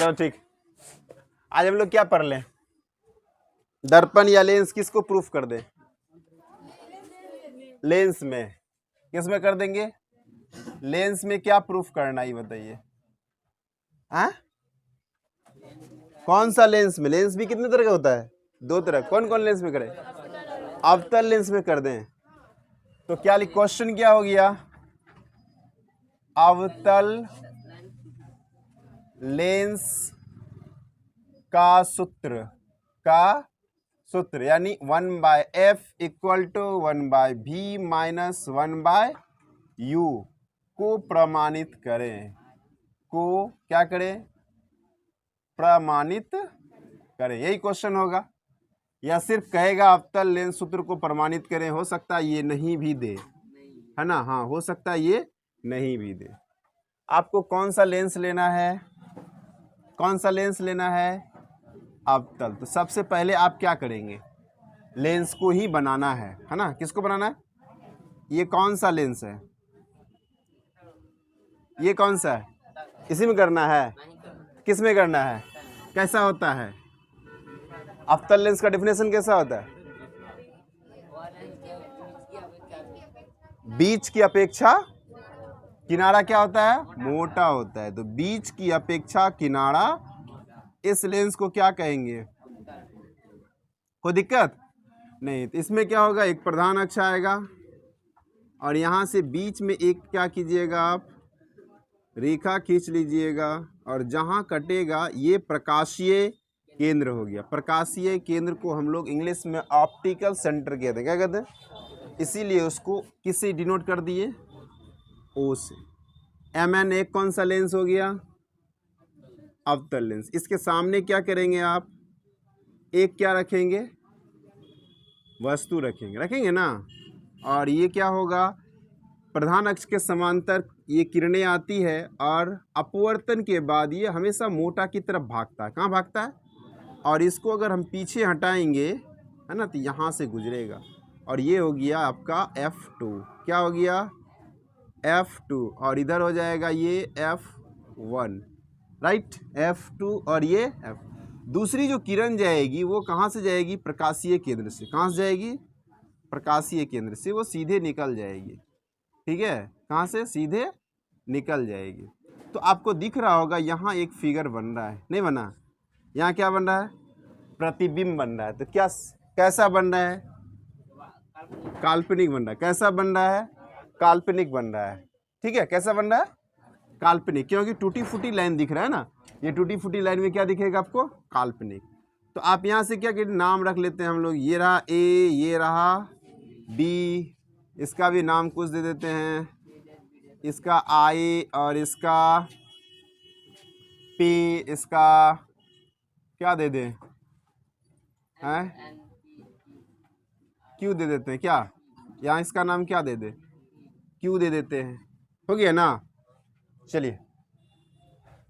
चलो ठीक, आज हम लोग क्या पढ़ लें? दर्पण या लेंस किसको प्रूफ कर दे? लेंस में। किस में कर देंगे? लेंस में क्या प्रूफ करना, ये बताइए। हाँ, कौन सा लेंस में? लेंस भी कितने तरह का होता है? 2 तरह। कौन कौन लेंस में करें? अवतल लेंस में कर दें। तो क्या क्वेश्चन क्या हो गया? अवतल लेंस का सूत्र यानी 1/f = 1/v - 1/u को प्रमाणित करें। को क्या करें? प्रमाणित करें। यही क्वेश्चन होगा, या सिर्फ कहेगा अवतल लेंस सूत्र को प्रमाणित करें। हो सकता है ये नहीं भी दे, है ना? हाँ, हो सकता है ये नहीं भी दे। आपको कौन सा लेंस लेना है? कौन सा लेंस लेना है? अवतल। तो सबसे पहले आप क्या करेंगे? लेंस को ही बनाना है ना? किसको बनाना है? ये कौन सा लेंस है? ये कौन सा है? इसी में करना है? किस में करना है? कैसा होता है अवतल लेंस का डेफिनेशन? कैसा होता है? बीच की अपेक्षा किनारा क्या होता है? मोटा होता है। तो बीच की अपेक्षा किनारा, इस लेंस को क्या कहेंगे? कोई दिक्कत नहीं। तो इसमें क्या होगा? एक प्रधान अक्ष आएगा और यहाँ से बीच में एक क्या कीजिएगा आप? रेखा खींच लीजिएगा, और जहाँ कटेगा ये प्रकाशीय केंद्र हो गया। प्रकाशीय केंद्र को हम लोग इंग्लिश में ऑप्टिकल सेंटर कहते हैं। क्या कहते हैं? इसीलिए उसको किससे डिनोट कर दिए? ओ से। MN एक कौन सा लेंस हो गया? अवतल लेंस। इसके सामने क्या करेंगे आप? एक क्या रखेंगे? वस्तु रखेंगे ना। और ये क्या होगा? प्रधान अक्ष के समांतर ये किरणें आती है और अपवर्तन के बाद ये हमेशा मोटा की तरफ भागता है। कहाँ भागता है? और इसको अगर हम पीछे हटाएंगे, है ना, तो यहाँ से गुजरेगा और ये हो गया आपका F2। क्या हो गया? F2। और इधर हो जाएगा ये F1, राइट? F2 और ये F। दूसरी जो किरण जाएगी वो कहाँ से जाएगी? प्रकाशीय केंद्र से। कहाँ से जाएगी? प्रकाशीय केंद्र से। वो सीधे निकल जाएगी। ठीक है? कहाँ से? सीधे निकल जाएगी। तो आपको दिख रहा होगा यहाँ एक फिगर बन रहा है, नहीं बना? यहाँ क्या बन रहा है? प्रतिबिंब बन रहा है। तो क्या, कैसा बन रहा है? काल्पनिक बन रहा है। कैसा बन रहा है? काल्पनिक बन रहा है। ठीक है? कैसा बन रहा है? काल्पनिक। क्योंकि टूटी फूटी लाइन दिख रहा है ना, ये टूटी फूटी लाइन में क्या दिखेगा आपको? काल्पनिक। तो आप यहाँ से क्या नाम रख लेते हैं हम लोग? ये रहा A, ये रहा B, इसका भी नाम कुछ दे देते हैं, इसका I और इसका P, इसका क्या दे दें? हैं? Q दे देते हैं क्या? यहाँ इसका नाम क्या दे दे? Q दे देते हैं। हो गया ना? चलिए,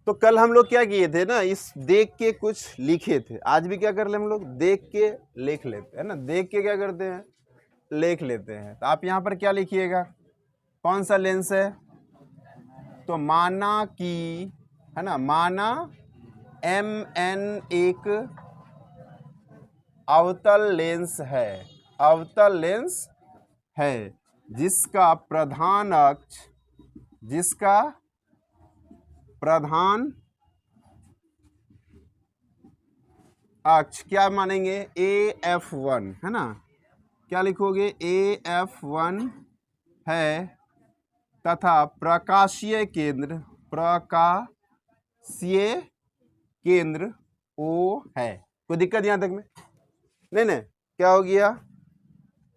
तो कल हम लोग क्या किए थे ना, इस देख के कुछ लिखे थे। आज भी क्या कर ले हम लोग? देख के लिख लेते हैं ना। देख के क्या करते हैं? लिख लेते हैं। तो आप यहाँ पर क्या लिखिएगा? कौन सा लेंस है? तो माना कि, है ना, माना MN एक अवतल लेंस है। अवतल लेंस है जिसका प्रधान अक्ष क्या मानेंगे? AF1, है ना? क्या लिखोगे? AF1 है तथा प्रकाशीय केंद्र O है। कोई दिक्कत यहाँ तक में? नहीं। क्या हो गया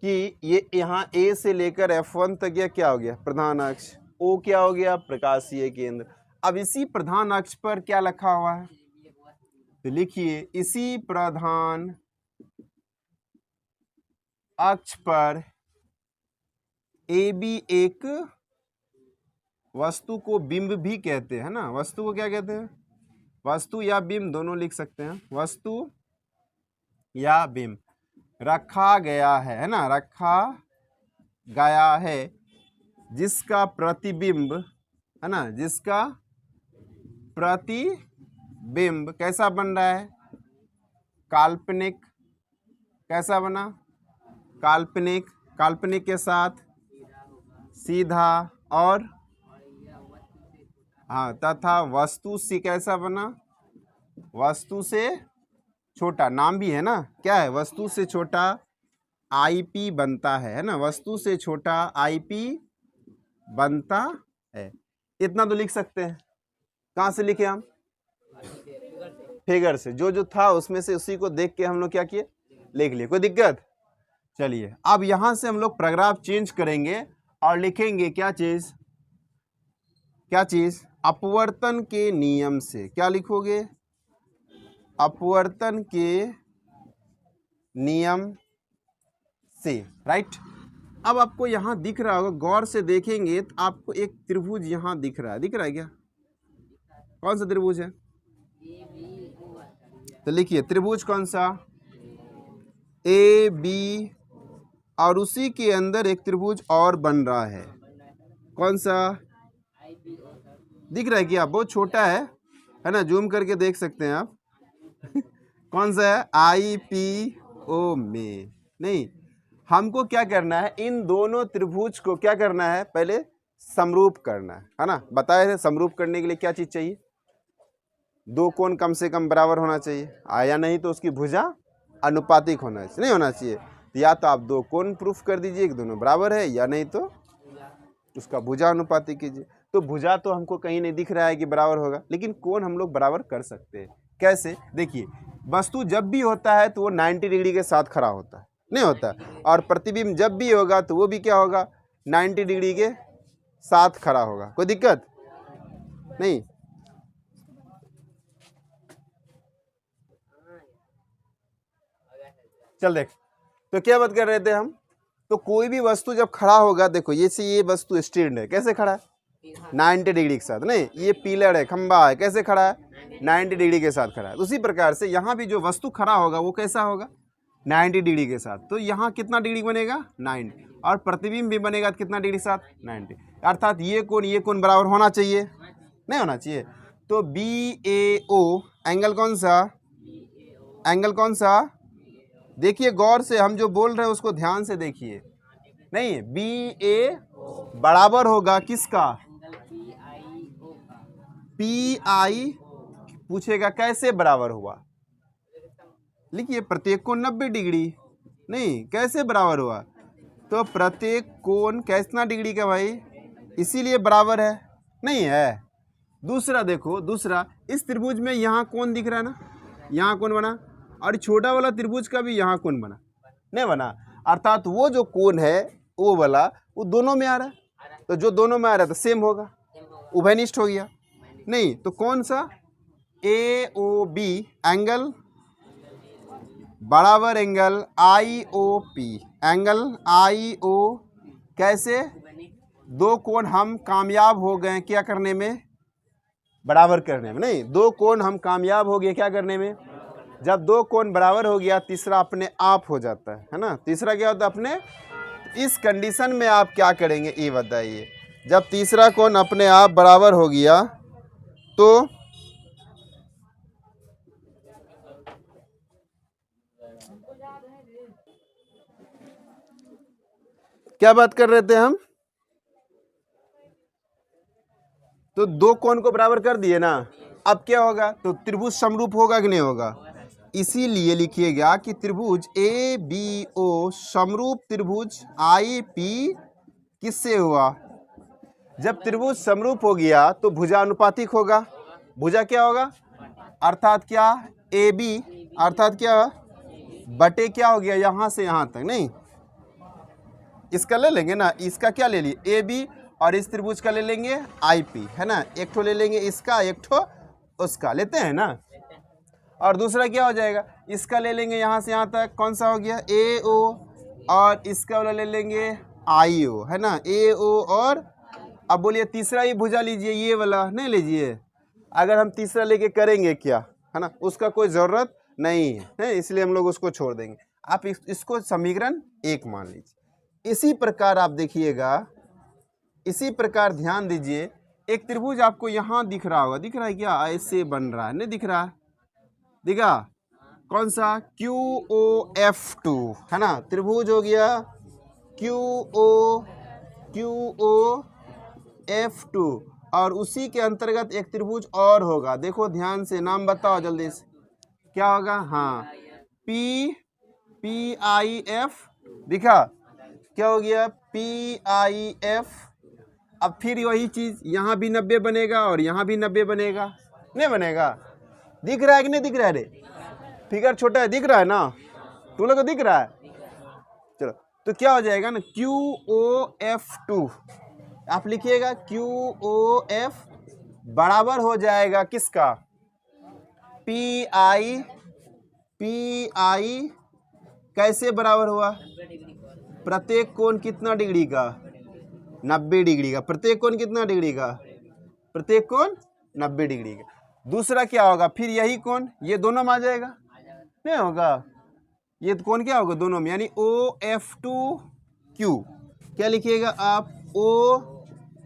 कि ये यहाँ A से लेकर F1 तक यह क्या हो गया? प्रधान अक्ष। O क्या हो गया? प्रकाशीय केंद्र। अब इसी प्रधान अक्ष पर क्या लिखा हुआ है? तो लिखिए, इसी प्रधान अक्ष पर AB एक वस्तु को बिंब भी कहते हैं ना। वस्तु को क्या कहते हैं? वस्तु या बिंब दोनों लिख सकते हैं। वस्तु या बिंब रखा गया है ना? रखा गया है जिसका प्रतिबिंब, है ना, जिसका प्रतिबिंब बिंब कैसा बन रहा है? काल्पनिक। कैसा बना? काल्पनिक। काल्पनिक के साथ सीधा और हाँ तथा वस्तु से कैसा बना? वस्तु से छोटा। नाम भी है ना, क्या है? वस्तु से छोटा आईपी बनता है ना? वस्तु से छोटा आईपी बनता है। इतना तो लिख सकते हैं। कहाँ से लिखे हम? फिगर से। जो जो था उसमें से उसी को देख के हम लोग क्या किए? लिख लिए। कोई दिक्कत? चलिए अब यहां से हम लोग पैराग्राफ चेंज करेंगे और लिखेंगे क्या चीज? क्या चीज? अपवर्तन के नियम से। क्या लिखोगे? अपवर्तन के नियम से। राइट। अब आपको यहां दिख रहा होगा, गौर से देखेंगे तो आपको एक त्रिभुज यहां दिख रहा है। दिख रहा है क्या? कौन सा त्रिभुज है? तो लिखिए त्रिभुज कौन सा? ए बी, और उसी के अंदर एक त्रिभुज और बन रहा है। कौन सा? दिख रहा है क्या? बहुत छोटा है ना? जूम करके देख सकते हैं आप। कौन सा है? आई पी ओ में। नहीं, हमको क्या करना है? इन दोनों त्रिभुज को क्या करना है? पहले समरूप करना है ना? बताए थे समरूप करने के लिए क्या चीज चाहिए? दो कोण कम से कम बराबर होना चाहिए, या नहीं तो उसकी भुजा अनुपातिक होना चाहिए। नहीं होना चाहिए तो या तो आप दो कोण प्रूफ कर दीजिए कि दोनों बराबर है, या नहीं तो उसका भुजा अनुपातिक कीजिए। तो भुजा तो हमको कहीं नहीं दिख रहा है कि बराबर होगा, लेकिन कोण हम लोग बराबर कर सकते हैं। कैसे? देखिए, वस्तु जब भी होता है तो वो 90 डिग्री के साथ खड़ा होता है, नहीं होता? और प्रतिबिंब जब भी होगा तो वो भी क्या होगा? 90 डिग्री के साथ खड़ा होगा। कोई दिक्कत नहीं? चल देख, तो क्या बात कर रहे थे हम? तो कोई भी वस्तु जब खड़ा होगा, देखो ये वस्तु स्टैंड है, कैसे खड़ा है? 90 डिग्री के साथ। नहीं, ये पिलर है, खंबा है, कैसे खड़ा है? 90 डिग्री के साथ खड़ा है। उसी प्रकार से यहाँ भी जो वस्तु खड़ा होगा वो कैसा होगा? 90 डिग्री के साथ। तो यहाँ कितना डिग्री बनेगा? 90। और प्रतिबिंब भी बनेगा कितना डिग्री के साथ? 90। अर्थात ये कोण बराबर होना चाहिए, नहीं होना चाहिए? तो BAO एंगल कौन सा? एंगल कौन सा? देखिए गौर से, हम जो बोल रहे हैं उसको ध्यान से देखिए। नहीं, BA बराबर होगा किसका? PI। पूछेगा कैसे बराबर हुआ? लिखिए प्रत्येक कोण 90 डिग्री। नहीं, कैसे बराबर हुआ? तो प्रत्येक कोण कितना डिग्री का भाई? इसीलिए बराबर है, नहीं है? दूसरा देखो, दूसरा इस त्रिभुज में यहाँ कोण दिख रहा है ना? यहाँ कोण बना, और छोटा वाला त्रिभुज का भी यहाँ कोण बना, नहीं बना? अर्थात वो जो कोण है वो वाला वो दोनों में आ रहा है। तो जो दोनों में आ रहा है तो सेम होगा, उभयनिष्ठ हो गया। नहीं तो कौन सा? AOB एंगल बराबर एंगल IOP। एंगल IO कैसे? दो कोण हम कामयाब हो गए क्या करने में? बराबर करने में। नहीं, दो कोण हम कामयाब हो गए क्या करने में? जब दो कोण बराबर हो गया, तीसरा अपने आप हो जाता है ना? तीसरा क्या होता है? अपने। इस कंडीशन में आप क्या करेंगे ये बताइए? जब तीसरा कोण अपने आप बराबर हो गया तो क्या बात कर रहे थे हम? तो दो कोण को बराबर कर दिए ना, अब क्या होगा? तो त्रिभुज समरूप होगा कि नहीं होगा? इसीलिए लिखिएगा कि त्रिभुज ABO समरूप त्रिभुज IP किससे हुआ? जब त्रिभुज समरूप हो गया तो भुजा अनुपातिक होगा। भुजा क्या होगा? अर्थात क्या? AB अर्थात क्या बटे क्या हो गया? यहाँ से यहाँ तक। नहीं, इसका ले लेंगे ना, इसका क्या ले लिए? AB, और इस त्रिभुज का ले लेंगे IP, है ना? एक ठो ले लेंगे इसका, एक ठो उसका, लेते हैं ना? और दूसरा क्या हो जाएगा? इसका ले लेंगे यहाँ से यहाँ तक, कौन सा हो गया? AO, और इसका वाला ले लेंगे IO, है ना? AO, और अब बोलिए तीसरा ही भुजा लीजिए, ये वाला नहीं लीजिए। अगर हम तीसरा लेके करेंगे क्या, है ना? उसका कोई ज़रूरत नहीं है, इसलिए हम लोग उसको छोड़ देंगे। आप इसको समीकरण 1 मान लीजिए। इसी प्रकार आप देखिएगा, इसी प्रकार ध्यान दीजिए एक त्रिभुज आपको यहाँ दिख रहा होगा, दिख रहा है क्या? ऐसे बन रहा है, नहीं दिख रहा है? दिखा? कौन सा? QOF2 है ना, त्रिभुज हो गया QOF2। और उसी के अंतर्गत एक त्रिभुज और होगा, देखो ध्यान से, नाम बताओ जल्दी से, क्या होगा? हाँ, PIF, दिखा? क्या हो गया? PIF। अब फिर वही चीज, यहाँ भी 90 बनेगा और यहाँ भी 90 बनेगा, नहीं बनेगा? दिख रहा है कि नहीं दिख रहा है? रे फिगर छोटा है, दिख रहा है ना? तुम लोग को दिख रहा है? चलो, तो क्या हो जाएगा ना, QOF2 आप लिखिएगा, QOF बराबर हो जाएगा किसका? PI। कैसे बराबर हुआ? प्रत्येक कोण कितना डिग्री का? 90 डिग्री का। प्रत्येक कोण कितना डिग्री का? प्रत्येक कोण 90 डिग्री का। दूसरा क्या होगा? फिर यही कोण, ये दोनों में आ जाएगा, नहीं होगा? ये कोण क्या होगा दोनों में, यानी OF2Q। क्या लिखिएगा आप?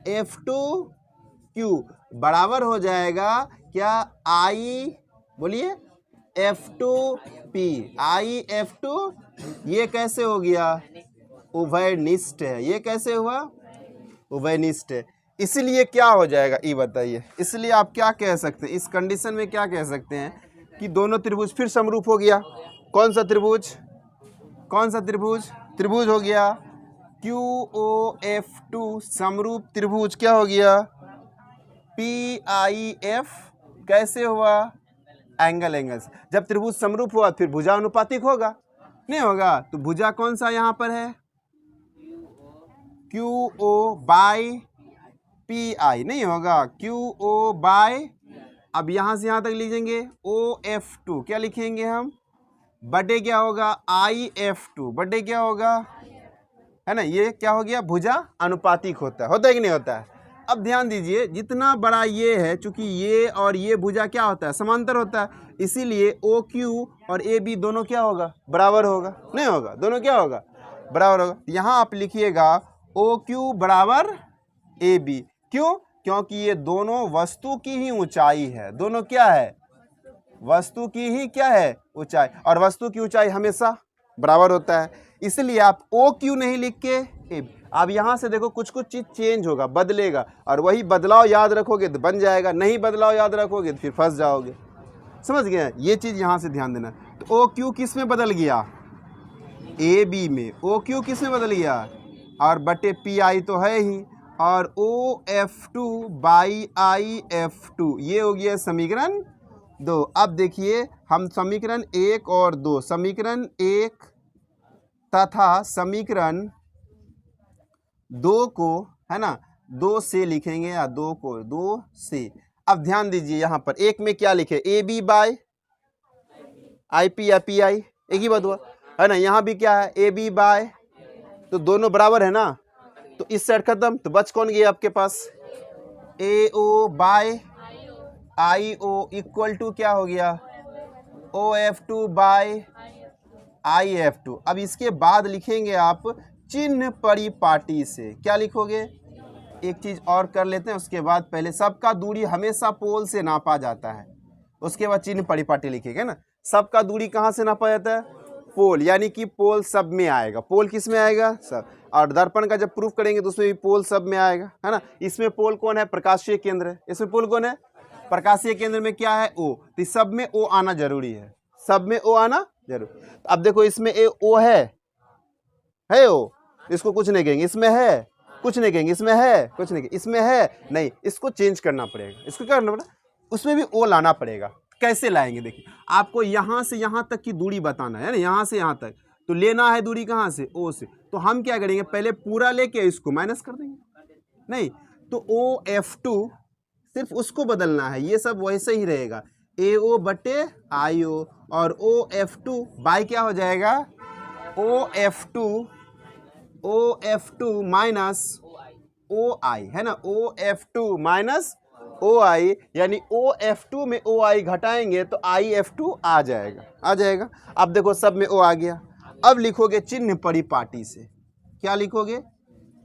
OF2Q बराबर हो जाएगा क्या? I, बोलिए, F2P। IF2, ये कैसे हो गया? उभयनिष्ठ है। ये कैसे हुआ? उभयनिष्ठ है। इसलिए क्या हो जाएगा ये बताइए? इसलिए आप क्या कह सकते हैं, इस कंडीशन में क्या कह सकते हैं कि दोनों त्रिभुज फिर समरूप हो गया। कौन सा त्रिभुज? कौन सा त्रिभुज? त्रिभुज हो गया QOF2 समरूप त्रिभुज। क्या हो गया? PIF। कैसे हुआ? एंगल से। जब त्रिभुज समरूप हुआ फिर भुजा अनुपातिक होगा, नहीं होगा? तो भुजा कौन सा यहाँ पर है? QO/PI, नहीं होगा? QO/, अब यहाँ से यहाँ तक लिखेंगे OF2। क्या लिखेंगे हम? बटे क्या होगा? IF2 बटे क्या होगा, है ना? ये क्या हो गया? भुजा अनुपातिक होता है कि नहीं होता है? अब ध्यान दीजिए, जितना बड़ा ये है, चूंकि ये और ये भुजा क्या होता है? समांतर होता है, इसीलिए OQ और AB दोनों क्या होगा? बराबर होगा, नहीं होगा? दोनों क्या होगा? बराबर होगा। यहाँ आप लिखिएगा OQ बराबर AB। क्यों? क्योंकि ये दोनों वस्तु की ही ऊंचाई है। दोनों क्या है? वस्तु की ही क्या है? ऊंचाई। और वस्तु की ऊंचाई हमेशा बराबर होता है, इसलिए आप OQ नहीं लिख के AB। अब यहाँ से देखो कुछ कुछ चीज चेंज होगा, बदलेगा, और वही बदलाव याद रखोगे तो बन जाएगा, नहीं बदलाव याद रखोगे तो फिर फंस जाओगे। समझ गए? ये चीज यहाँ से ध्यान देना। तो OQ किस में बदल गया? AB में। OQ किस में बदल गया? और बटे PI तो है ही, और OF2/IF2, ये हो गया समीकरण 2। अब देखिए, हम समीकरण 1 और 2, समीकरण 1 तथा समीकरण 2 को, है ना, 2 से लिखेंगे, या 2 को 2 से। अब ध्यान दीजिए, यहाँ पर एक में क्या लिखे? AB/IP या PI, एक ही बात हुआ, है ना? यहाँ भी क्या है? AB/, तो दोनों बराबर है ना? तो इस साइड खत्म, तो बच कौन गया आपके पास? AO/IO इक्वल टू क्या हो गया? OF2/IF2। अब इसके बाद लिखेंगे आप चिन्ह परिपाटी से। क्या लिखोगे? एक चीज और कर लेते हैं उसके बाद, पहले सबका दूरी हमेशा पोल से नापा जाता है, उसके बाद चिन्ह परिपाटी लिखेंगे ना। सबका दूरी कहाँ से नापा जाता है? पोल, यानी कि पोल सब में आएगा। पोल किस में आएगा? सब। और दर्पण का जब प्रूफ करेंगे तो उसमें भी पोल सब में आएगा, है ना? इसमें पोल कौन है? प्रकाशीय केंद्र है। इसमें पोल कौन है? प्रकाशीय केंद्र में क्या है? O। तो सब में O आना जरूरी है, सब में O आना जरूर। अब देखो, इसमें O है O, इसको कुछ नहीं कहेंगे। इसमें है, कुछ नहीं कहेंगे। इसमें है, कुछ नहीं कहेंगे। इसमें है नहीं, इसको चेंज करना पड़ेगा। इसको क्या करना पड़ेगा? उसमें भी O लाना पड़ेगा। कैसे लाएंगे? देखिए, आपको यहाँ से यहाँ तक की दूरी बताना है ना, यहाँ से यहाँ तक, तो लेना है दूरी कहाँ से? O से। तो हम क्या करेंगे? पहले पूरा लेके इसको माइनस कर देंगे, नहीं तो OF2 सिर्फ उसको बदलना है, ये सब वैसे ही रहेगा, AO/IO। और OF2 बाई क्या हो जाएगा? OF2 माइनस OI, है ना? OF2 माइनस OI, यानी OF2 में OI घटाएंगे तो IF2 आ जाएगा। अब देखो, सब में O आ गया। अब लिखोगे चिन्ह परिपाटी से। क्या लिखोगे?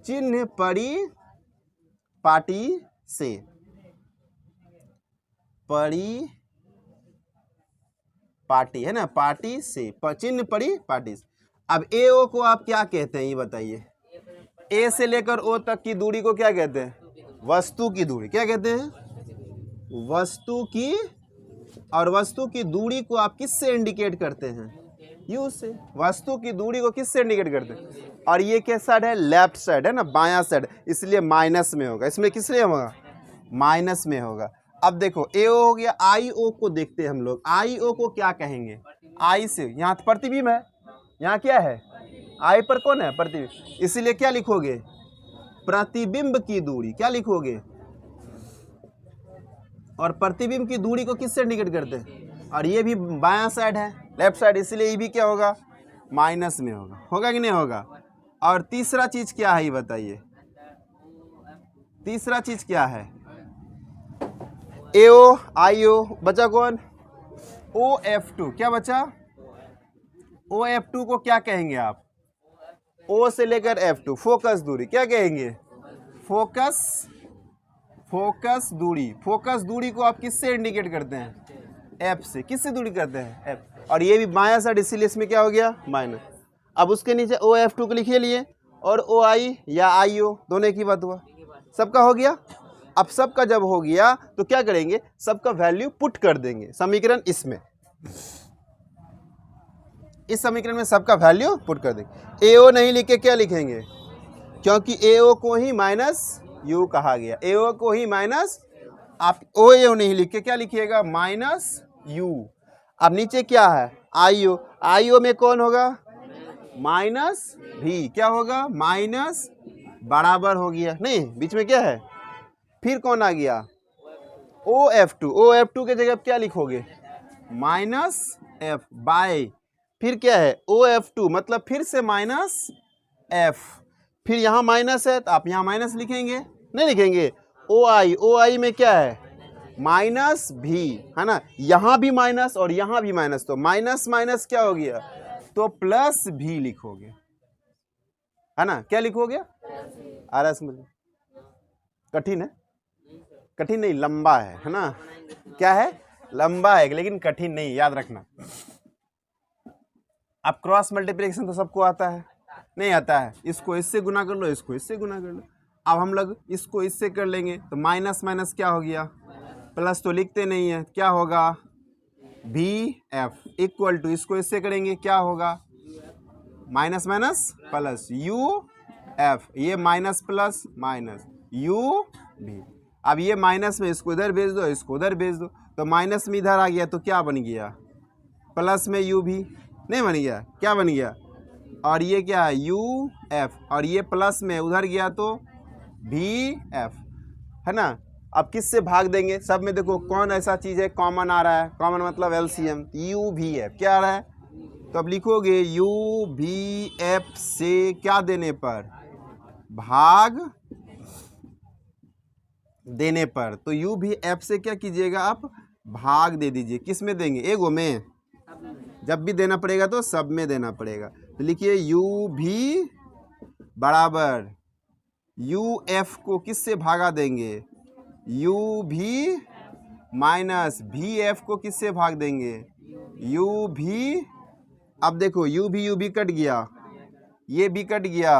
चिन्ह परिपाटी से, परिपाटी है ना, पार्टी से, चिन्ह परिपाटी से। अब ए ओ को आप क्या कहते हैं ये बताइए। ए से लेकर ओ तक की दूरी को क्या कहते हैं? वस्तु की दूरी। क्या कहते हैं? वस्तु की। और वस्तु की दूरी को आप किससे इंडिकेट करते हैं? यू से। वस्तु की दूरी को किससे इंडिकेट करते हैं? और ये क्या साइड है? लेफ्ट साइड है ना, बायां साइड, इसलिए माइनस में होगा। इसमें किस लिए होगा? माइनस में होगा। अब देखो ए ओ हो गया, आई ओ को देखते हैं हम लोग। आई ओ को क्या कहेंगे? आई से, यहाँ प्रतिबिंब है, यहाँ क्या है? आई पर कौन है? प्रतिबिंब, इसीलिए क्या लिखोगे? प्रतिबिंब की दूरी। क्या लिखोगे? और प्रतिबिंब की दूरी को किससे इंडिकेट करते हैं? और ये भी बायां साइड है, लेफ्ट साइड, इसलिए ये भी क्या होगा? माइनस में होगा। होगा कि नहीं होगा? और तीसरा चीज क्या है ये बताइए। तीसरा चीज क्या है? एओ आई ओ, बचा कौन? O F two. क्या बचा? ओ एफ टू को क्या कहेंगे आप? ओ से लेकर एफ टू, फोकस दूरी। क्या कहेंगे? फोकस दूरी। फोकस दूरी को आप किससे इंडिकेट करते हैं? एफ से। किससे दूरी करते हैं? एफ। और ये भी बायां साइड, इसीलिए इसमें क्या हो गया? माइनस। अब उसके नीचे ओ एफ टू को लिखिए लिए, और ओ आई या आई ओ, दोनों की बात हुआ। सबका हो गया। अब सबका जब हो गया तो क्या करेंगे? सबका वैल्यू पुट कर देंगे समीकरण इसमें। इस समीकरण में सबका वैल्यू पुट कर देंगे। ए ओ नहीं लिख के क्या लिखेंगे? क्योंकि ए ओ को ही माइनस यू कहा गया। ए ओ को ही माइनस, आप ओ ए ओ नहीं लिख के क्या लिखिएगा? Minus you. अब नीचे क्या है? आई ओ। आई ओ में कौन होगा? माइनस भी। क्या होगा? माइनस बराबर हो गया, नहीं बीच में क्या है? फिर कौन आ गया? O F two. O F two के जगह क्या लिखोगे? माइनस एफ बाय, फिर क्या है? ओ एफ टू, मतलब फिर से माइनस एफ। फिर यहाँ माइनस है तो आप यहाँ माइनस लिखेंगे? नहीं लिखेंगे। ओ आई। ओ आई में क्या है? माइनस भी, है ना, यहाँ भी माइनस और यहाँ भी माइनस, तो माइनस माइनस क्या हो गया? तो प्लस भी लिखोगे, है ना। क्या लिखोगे? आरएस में। कठिन है? कठिन नहीं, लंबा है ना। क्या है? लंबा है, लेकिन कठिन नहीं, याद रखना। अब क्रॉस मल्टीप्लिकेशन तो सबको आता है? नहीं आता है। इसको इससे गुना कर लो, इसको इससे गुना कर लो। अब हम लोग इसको इससे कर लेंगे तो माइनस माइनस क्या हो गया? प्लस तो लिखते नहीं है, क्या होगा? बी एफ इक्वल टू, इसको इससे करेंगे क्या होगा? Minus minus plus U F, ये माइनस प्लस माइनस यू भी। अब ये माइनस में इसको इधर भेज दो, इसको उधर भेज दो, तो माइनस में इधर आ गया तो क्या बन गया? प्लस में यू भी। नहीं बन गया? क्या बन गया? और ये क्या है? यू एफ, और ये प्लस में उधर गया तो भी एफ, है ना। अब किससे भाग देंगे? सब में देखो कौन ऐसा चीज़ है कॉमन आ रहा है? कॉमन मतलब एलसीएम, यू भी एफ। क्या आ रहा है? तो अब लिखोगे यू भी एफ से क्या देने पर? भाग देने पर। तो यू भी एफ से क्या कीजिएगा आप? भाग दे दीजिए। किस में देंगे? एगो में। जब भी देना पड़ेगा तो सब में देना पड़ेगा। तो लिखिए यू भी बराबर यू एफ को किससे भागा देंगे? यू भी माइनस भी एफ को किससे भाग देंगे? यू भी। अब देखो यू भी कट गया, ये भी कट गया,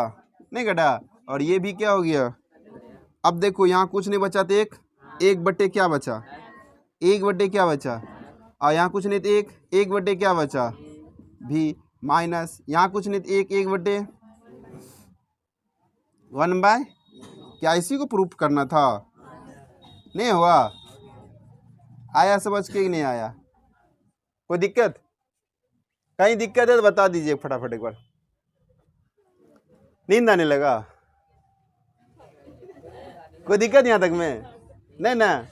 नहीं कटा, और ये भी क्या हो गया? अब देखो यहाँ कुछ नहीं बचा तो एक बटे क्या बचा? एक बटे क्या बचा? और यहाँ कुछ नहीं तो एक बटे क्या बचा? भी माइनस, यहाँ कुछ नहीं तो एक बटे 1/, क्या इसी को प्रूफ करना था? नहीं हुआ? आया समझ के? नहीं आया? कोई दिक्कत? कहीं दिक्कत है तो बता दीजिए फटाफट एक बार। नींद आने लगा? कोई दिक्कत यहाँ तक में? नहीं ना,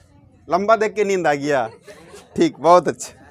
लंबा देख के नींद आ गया। ठीक, बहुत अच्छा।